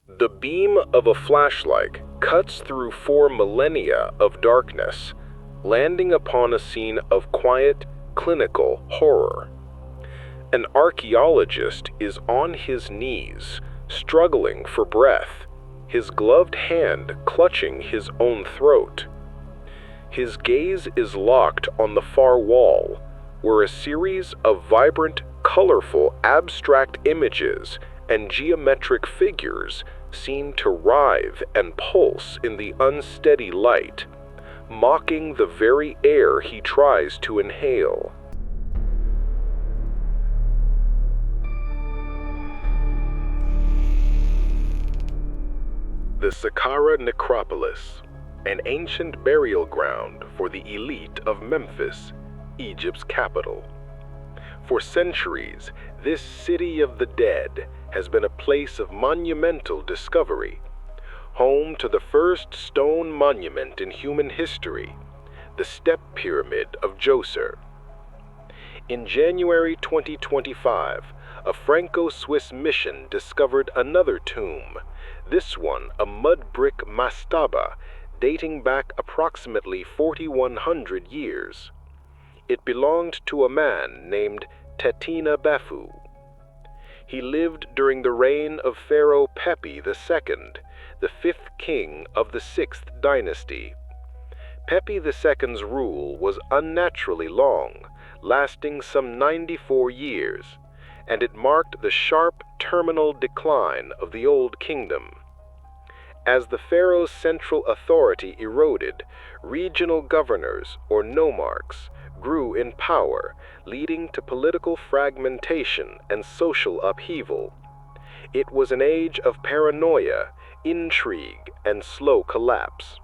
The beam of a flashlight cuts through 4 millennia of darkness, landing upon a scene of quiet, clinical horror. An archaeologist is on his knees, struggling for breath, his gloved hand clutching his own throat. His gaze is locked on the far wall, where a series of vibrant, colorful, abstract images and geometric figures seem to writhe and pulse in the unsteady light, mocking the very air he tries to inhale. The Sakara Necropolis, an ancient burial ground for the elite of Memphis, Egypt's capital. For centuries, this city of the dead has been a place of monumental discovery, home to the first stone monument in human history, the Step Pyramid of Djoser. In January 2025, a Franco-Swiss mission discovered another tomb, this one a mud brick mastaba dating back approximately 4,100 years. It belonged to a man named Tetani Befu. He lived during the reign of Pharaoh Pepi II, the 5th king of the 6th dynasty. Pepi II's rule was unnaturally long, lasting some 94 years, and it marked the sharp terminal decline of the Old Kingdom. As the pharaoh's central authority eroded, regional governors, or nomarchs, grew in power, leading to political fragmentation and social upheaval. It was an age of paranoia, intrigue, and slow collapse.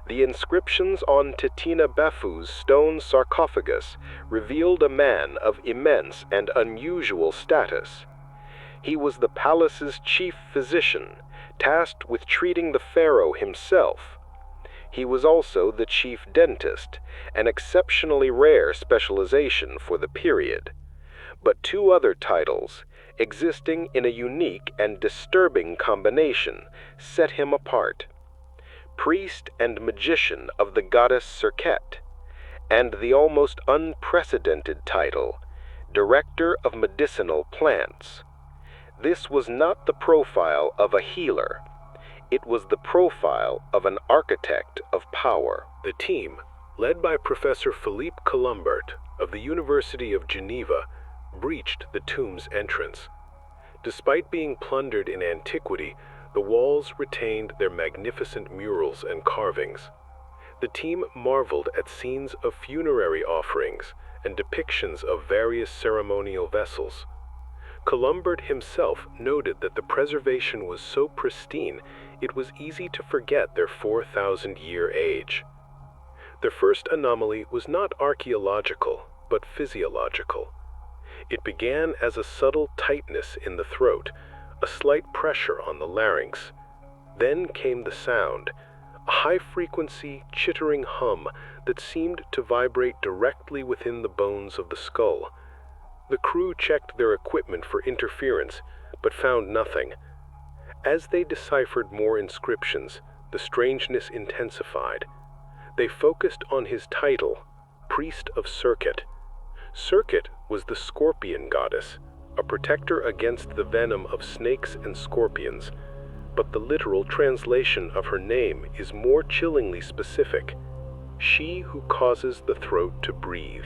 The inscriptions on Tetani Befu's stone sarcophagus revealed a man of immense and unusual status. He was the palace's chief physician, tasked with treating the pharaoh himself. He was also the chief dentist, an exceptionally rare specialization for the period. But 2 other titles, existing in a unique and disturbing combination, set him apart: priest and magician of the goddess Serket, and the almost unprecedented title, director of medicinal plants. This was not the profile of a healer. It was the profile of an architect of power. The team, led by Professor Philippe Colombert of the University of Geneva, breached the tomb's entrance. Despite being plundered in antiquity, the walls retained their magnificent murals and carvings. The team marveled at scenes of funerary offerings and depictions of various ceremonial vessels. Colombert himself noted that the preservation was so pristine it was easy to forget their 4,000-year age. Their first anomaly was not archaeological, but physiological. It began as a subtle tightness in the throat, a slight pressure on the larynx. Then came the sound, a high-frequency, chittering hum that seemed to vibrate directly within the bones of the skull. The crew checked their equipment for interference, but found nothing. As they deciphered more inscriptions, the strangeness intensified. They focused on his title, Priest of Serket. Serket was the scorpion goddess, a protector against the venom of snakes and scorpions, but the literal translation of her name is more chillingly specific: she who causes the throat to breathe.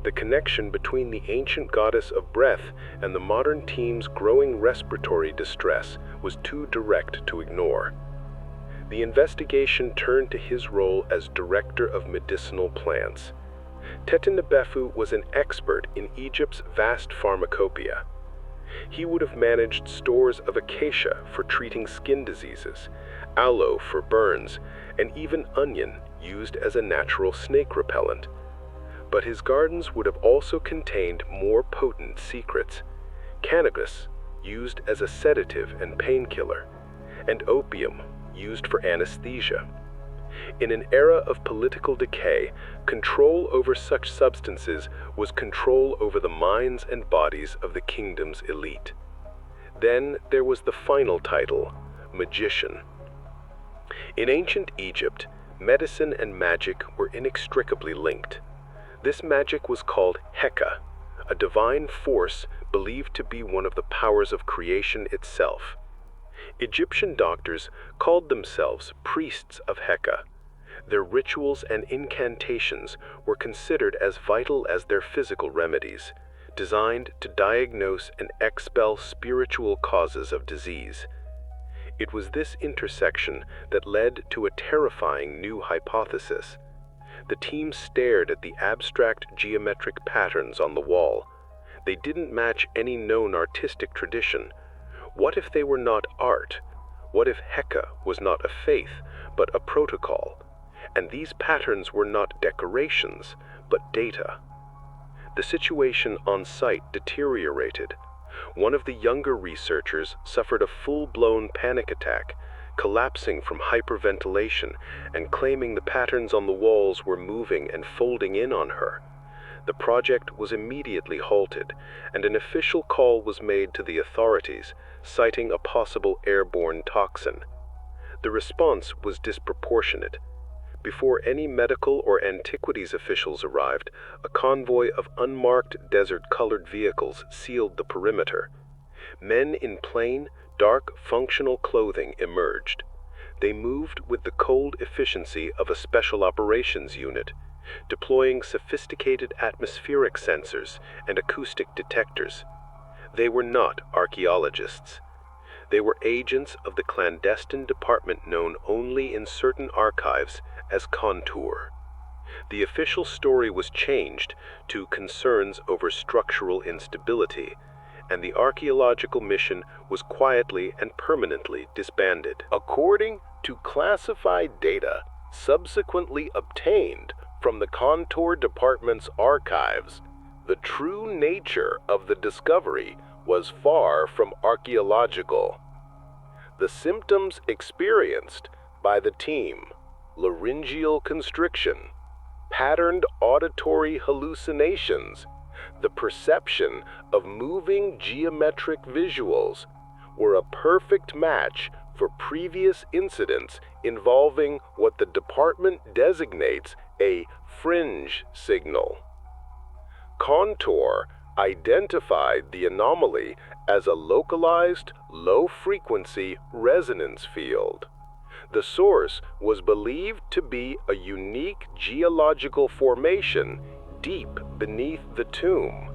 The connection between the ancient goddess of breath and the modern team's growing respiratory distress was too direct to ignore. The investigation turned to his role as director of medicinal plants. Tetani Befu was an expert in Egypt's vast pharmacopoeia. He would have managed stores of acacia for treating skin diseases, aloe for burns, and even onion used as a natural snake repellent. But his gardens would have also contained more potent secrets: cannabis, used as a sedative and painkiller, and opium, used for anesthesia. In an era of political decay, control over such substances was control over the minds and bodies of the kingdom's elite. Then there was the final title, magician. In ancient Egypt, medicine and magic were inextricably linked. This magic was called Heka, a divine force believed to be one of the powers of creation itself. Egyptian doctors called themselves priests of Heka. Their rituals and incantations were considered as vital as their physical remedies, designed to diagnose and expel spiritual causes of disease. It was this intersection that led to a terrifying new hypothesis. The team stared at the abstract geometric patterns on the wall. They didn't match any known artistic tradition. What if they were not art? What if Heka was not a faith, but a protocol? And these patterns were not decorations, but data. The situation on site deteriorated. One of the younger researchers suffered a full-blown panic attack, collapsing from hyperventilation and claiming the patterns on the walls were moving and folding in on her. The project was immediately halted, and an official call was made to the authorities, citing a possible airborne toxin. The response was disproportionate. Before any medical or antiquities officials arrived, a convoy of unmarked desert-colored vehicles sealed the perimeter. Men in plain, dark, functional clothing emerged. They moved with the cold efficiency of a special operations unit, deploying sophisticated atmospheric sensors and acoustic detectors. They were not archaeologists. They were agents of the clandestine department known only in certain archives as Contour. The official story was changed to concerns over structural instability, and the archaeological mission was quietly and permanently disbanded. According to classified data subsequently obtained from the Contour Department's archives, the true nature of the discovery was far from archaeological. The symptoms experienced by the team, laryngeal constriction, patterned auditory hallucinations, the perception of moving geometric visuals, were a perfect match for previous incidents involving what the department designates a fringe signal. Contour identified the anomaly as a localized, low-frequency resonance field. The source was believed to be a unique geological formation deep beneath the tomb,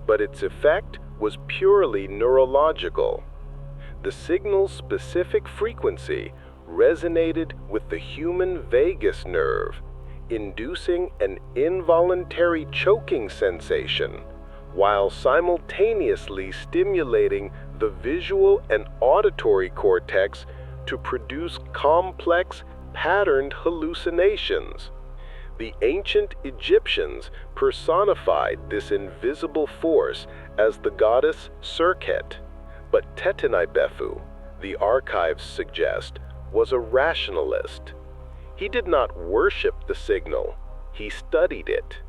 but its effect was purely neurological. The signal's specific frequency resonated with the human vagus nerve, inducing an involuntary choking sensation, while simultaneously stimulating the visual and auditory cortex to produce complex, patterned hallucinations. The ancient Egyptians personified this invisible force as the goddess Serket, but Tetani Befu, the archives suggest, was a rationalist. He did not worship the signal, he studied it.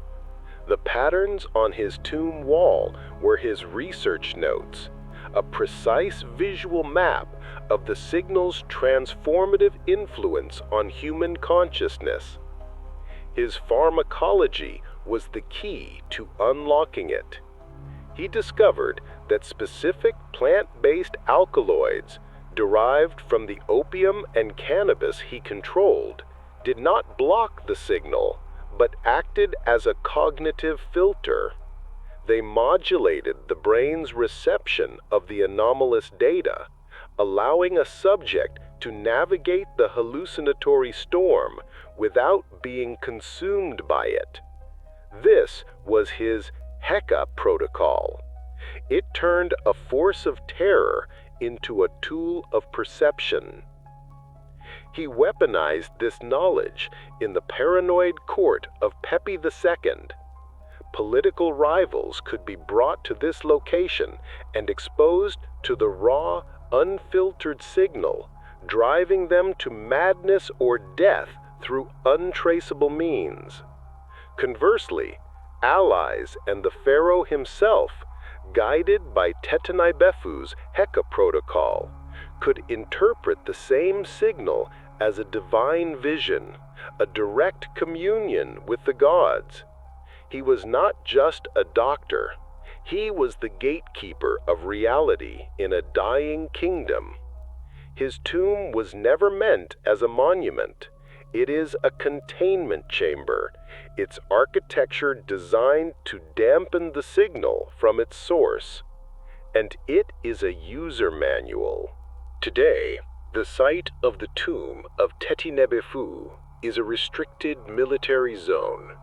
The patterns on his tomb wall were his research notes, a precise visual map of the signal's transformative influence on human consciousness. His pharmacology was the key to unlocking it. He discovered that specific plant-based alkaloids derived from the opium and cannabis he controlled did not block the signal, but acted as a cognitive filter. They modulated the brain's reception of the anomalous data, allowing a subject to navigate the hallucinatory storm without being consumed by it. This was his Heka protocol. It turned a force of terror into a tool of perception. He weaponized this knowledge in the paranoid court of Pepi II. Political rivals could be brought to this location and exposed to the raw, unfiltered signal, driving them to madness or death through untraceable means. Conversely, allies and the pharaoh himself guided by Tetani Befu's Protocol, could interpret the same signal as a divine vision, a direct communion with the gods. He was not just a doctor, he was the gatekeeper of reality in a dying kingdom. His tomb was never meant as a monument. It is a containment chamber, its architecture designed to dampen the signal from its source. And it is a user manual. Today, the site of the tomb of Tetani Befu is a restricted military zone,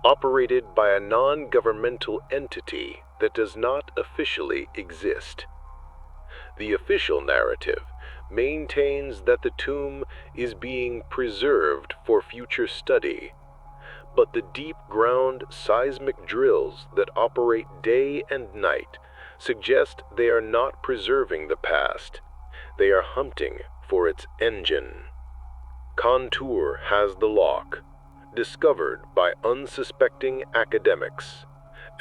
operated by a non-governmental entity that does not officially exist. The official narrative maintains that the tomb is being preserved for future study, but the deep-ground seismic drills that operate day and night suggest they are not preserving the past. They are hunting for its engine. Contour has the lock, discovered by unsuspecting academics,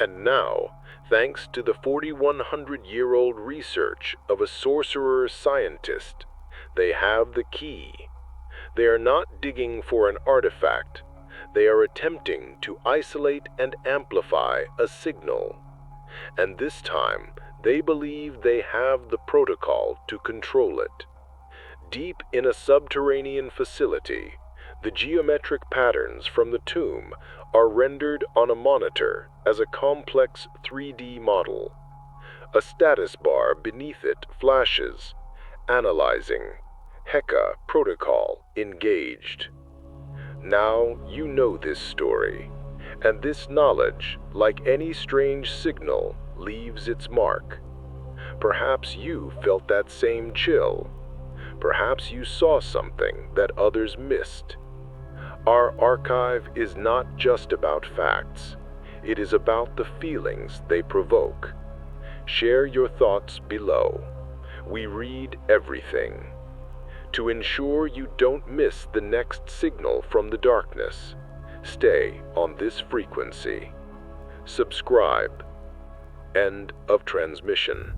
and now, thanks to the 4,100-year-old research of a sorcerer scientist, they have the key. They are not digging for an artifact. They are attempting to isolate and amplify a signal. And this time, they believe they have the protocol to control it. Deep in a subterranean facility, the geometric patterns from the tomb are rendered on a monitor as a complex 3D model. A status bar beneath it flashes, analyzing Heka protocol engaged. Now you know this story, and this knowledge, like any strange signal, leaves its mark. Perhaps you felt that same chill. Perhaps you saw something that others missed. Our archive is not just about facts. It is about the feelings they provoke. Share your thoughts below. We read everything. To ensure you don't miss the next signal from the darkness, stay on this frequency. Subscribe. End of transmission.